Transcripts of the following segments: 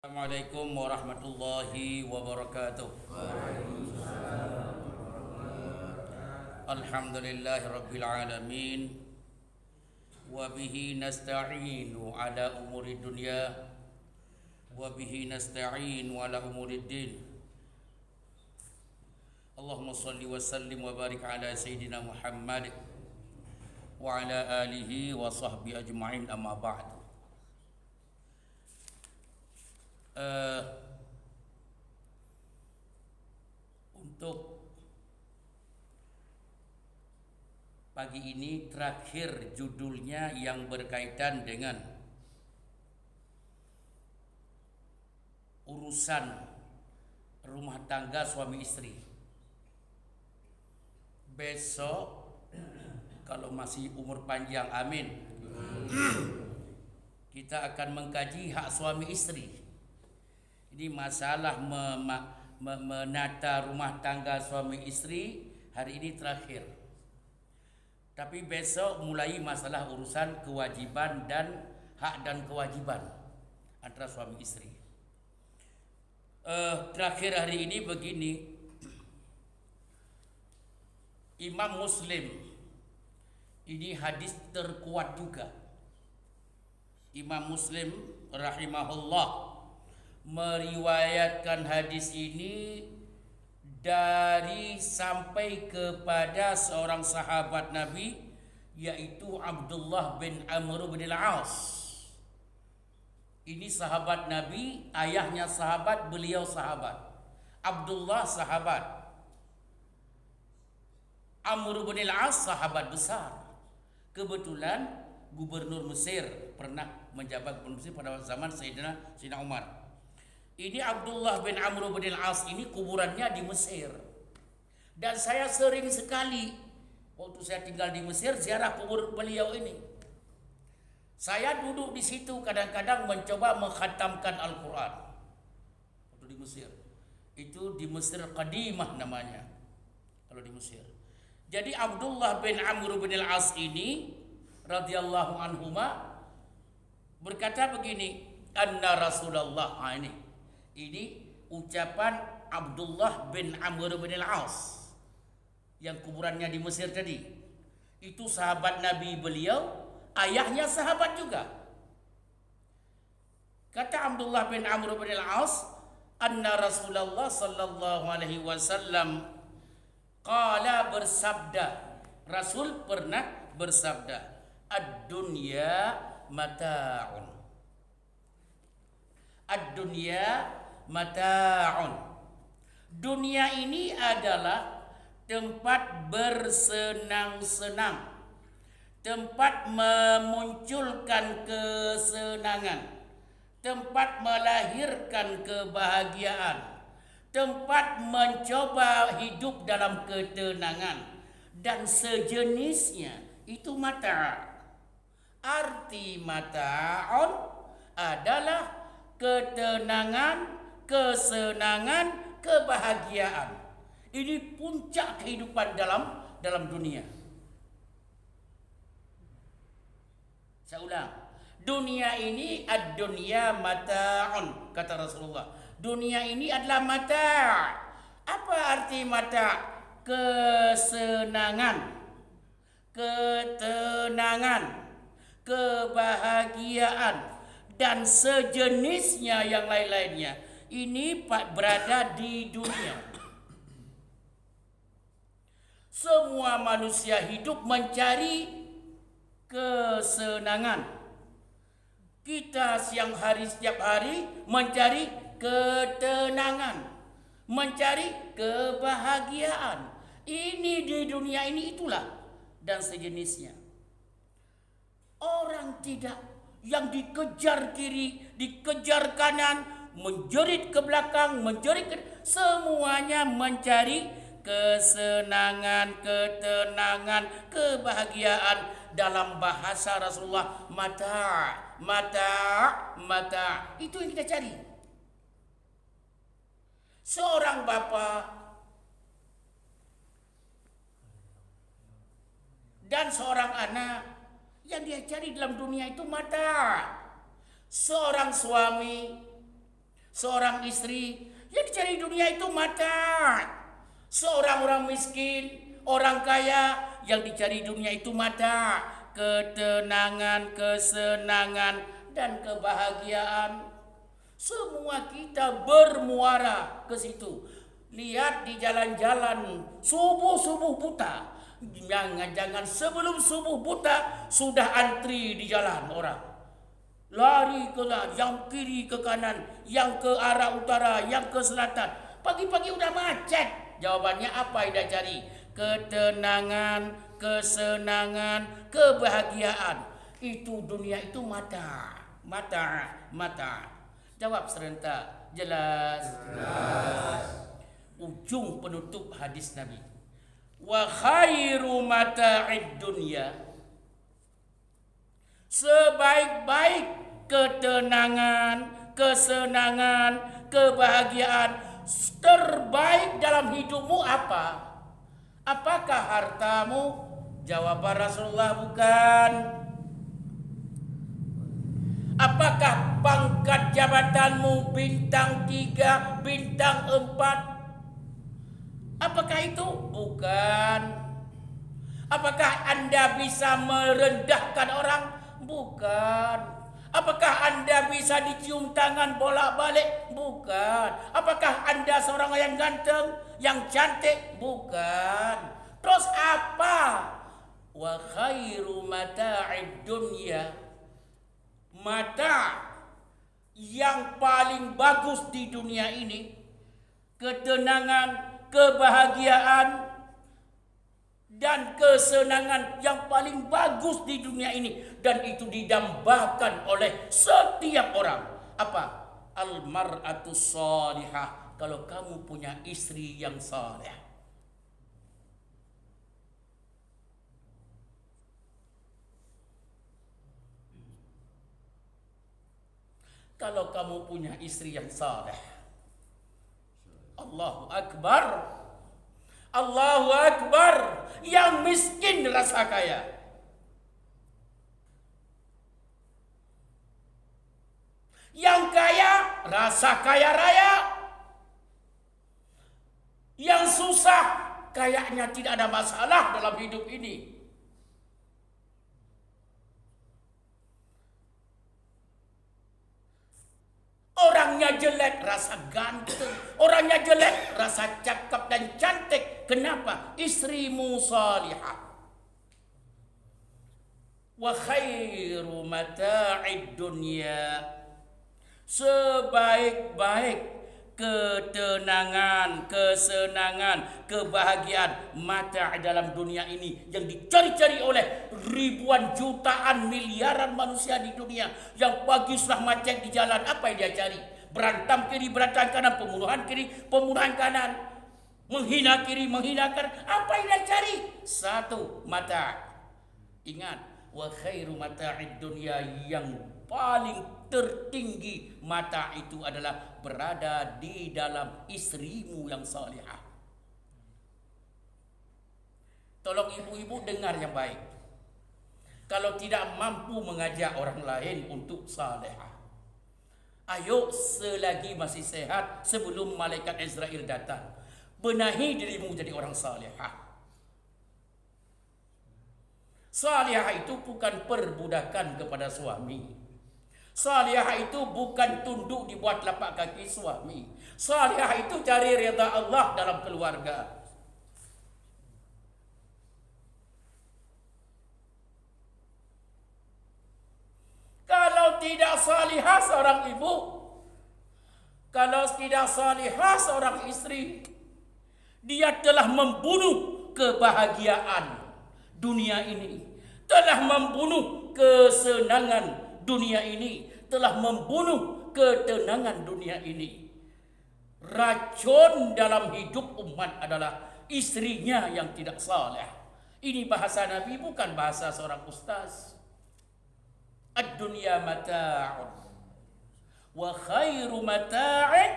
Assalamualaikum warahmatullahi wabarakatuh. Alhamdulillahi rabbil alamin. Wa bihi nasta'inu ala umuri dunya wa bihi nasta'inu ala umuri din. Allahumma salli wa sallim wa barik ala sayyidina Muhammad wa ala alihi wa sahbihi ajma'in, amma ba'd. Untuk pagi ini terakhir judulnya yang berkaitan dengan urusan rumah tangga suami istri. Besok kalau masih umur panjang, amin, kita akan mengkaji hak suami istri. Ini masalah menata rumah tangga suami istri hari ini terakhir. Tapi besok mulai masalah urusan kewajiban dan hak dan kewajiban antara suami istri. Terakhir hari ini begini. Imam Muslim, ini hadis terkuat juga. Imam Muslim rahimahullah meriwayatkan hadis ini dari sampai kepada seorang sahabat Nabi, yaitu Abdullah bin Amr bin Al-As. Ini sahabat Nabi, ayahnya sahabat, beliau sahabat. Abdullah sahabat, Amr bin Al-As sahabat besar. Kebetulan gubernur Mesir, pernah menjabat gubernur Mesir pada zaman Sayyidina Umar. Ini Abdullah bin Amr bin Al-As ini kuburannya di Mesir. Dan saya sering sekali waktu saya tinggal di Mesir ziarah kubur beliau ini. Saya duduk di situ kadang-kadang mencoba mengkhatamkan Al-Quran. Waktu di Mesir. Itu di Mesir Qadimah namanya. Kalau di Mesir. Jadi Abdullah bin Amr bin Al-As ini radhiyallahu anhuma berkata begini, anna Rasulullah, ini ucapan Abdullah bin Amr bin Al-As yang kuburannya di Mesir tadi. Itu sahabat Nabi beliau, ayahnya sahabat juga. Kata Abdullah bin Amr bin Al-As, anna Rasulullah sallallahu alaihi wasallam qala, bersabda, Rasul pernah bersabda, ad-dunya mata'un. Ad-dunya mata'un. Dunia ini adalah tempat bersenang-senang, tempat memunculkan kesenangan, tempat melahirkan kebahagiaan, tempat mencoba hidup dalam ketenangan dan sejenisnya. Itu mata'. Arti mata'un adalah ketenangan, kesenangan, kebahagiaan. Ini puncak kehidupan dalam dunia. Saya ulang. Dunia ini ad-dunya mata'un, kata Rasulullah. Dunia ini adalah mata'. Apa arti mata'? Kesenangan, ketenangan, kebahagiaan dan sejenisnya yang lain-lainnya. Ini berada di dunia. Semua manusia hidup mencari kesenangan. Kita setiap hari mencari ketenangan, mencari kebahagiaan. Ini di dunia ini itulah dan sejenisnya. Orang tidak yang dikejar kiri, dikejar kanan, menjerit ke belakang, semuanya mencari kesenangan, ketenangan, kebahagiaan. Dalam bahasa Rasulullah, mata'. Itu yang kita cari. Seorang bapa dan seorang anak, yang dia cari dalam dunia itu mata. Seorang suami Seorang istri yang dicari dunia itu mata. Seorang orang miskin, orang kaya yang dicari dunia itu mata. Ketenangan, kesenangan, dan kebahagiaan. Semua kita bermuara ke situ. Lihat di jalan-jalan subuh-subuh buta. Jangan sebelum subuh buta sudah antri di jalan orang. Lari ke yang kiri ke kanan, yang ke arah utara, yang ke selatan. Pagi-pagi udah macet. Jawabannya apa yang dia cari? Ketenangan, kesenangan, kebahagiaan. Itu dunia itu mata. Jawab serentak. Jelas. Ujung penutup hadis Nabi. Wa khairu mata'id dunya. Sebaik-baik ketenangan, kesenangan, kebahagiaan terbaik dalam hidupmu apa? Apakah hartamu? Jawaban Rasulullah bukan. Apakah pangkat jabatanmu bintang 3, bintang 4? Apakah itu? Bukan. Apakah Anda bisa merendahkan orang? Bukan. Apakah Anda bisa dicium tangan bolak-balik? Bukan. Apakah Anda seorang yang ganteng, yang cantik? Bukan. Terus apa? Wa khairu mata'id dunya. Mata yang paling bagus di dunia ini, ketenangan, kebahagiaan, dan kesenangan yang paling bagus di dunia ini, dan itu didambakan oleh setiap orang. Apa? Al-mar'atus salihah. Kalau kamu punya istri yang saleh. Kalau kamu punya istri yang saleh. Allahu Akbar. Allahu Akbar. Yang miskin rasa kaya. Yang kaya rasa kaya raya. Yang susah kayaknya tidak ada masalah dalam hidup ini. Orangnya jelek, rasa ganteng. Orangnya jelek, rasa cakep dan cantik. Kenapa? Istrimu salihah. Wa khairu mata'id dunya. Sebaik-baik ketenangan, kesenangan, kebahagiaan mata dalam dunia ini yang dicari-cari oleh ribuan jutaan miliaran manusia di dunia, yang pagi sudah macet di jalan. Apa yang dia cari? Berantem kiri, berantem kanan, pembunuhan kiri, pembunuhan kanan, menghina kiri, menghina kanan. Apa yang dia cari? Satu, mata. Ingat, wa khairu mata'id dunya, yang paling tertinggi mata itu adalah berada di dalam istrimu yang salihah. Tolong ibu-ibu dengar yang baik. Kalau tidak mampu mengajak orang lain untuk salihah, ayo selagi masih sehat, sebelum malaikat Israel datang, benahi dirimu jadi orang salihah. Salihah itu bukan perbudakan kepada suami. Salihah itu bukan tunduk di bawah telapak kaki suami. Salihah itu cari redha Allah dalam keluarga. Kalau tidak salihah seorang ibu, kalau tidak salihah seorang istri, dia telah membunuh kebahagiaan dunia ini, telah membunuh kesenangan dunia ini, telah membunuh ketenangan dunia ini. Racun dalam hidup umat adalah istrinya yang tidak saleh. Ini bahasa Nabi, bukan bahasa seorang ustaz. Ad-dunya mata'un wa khairu mata'in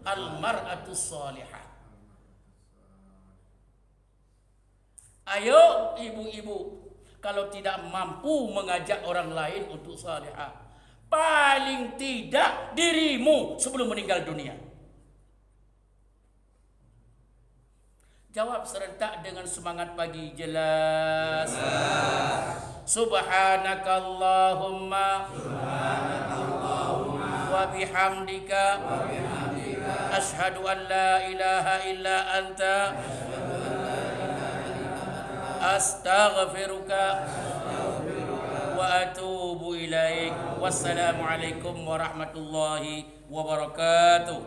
al-mar'atu salihah. Ayo ibu-ibu, kalau tidak mampu mengajak orang lain untuk salihah, paling tidak dirimu sebelum meninggal dunia. Jawab serentak dengan semangat pagi. Jelas. Subhanakallahumma wa bihamdika asyhadu an la ilaha illa anta astaghfiruka wa atubu ilaik. Wassalamualaikum warahmatullahi wabarakatuh.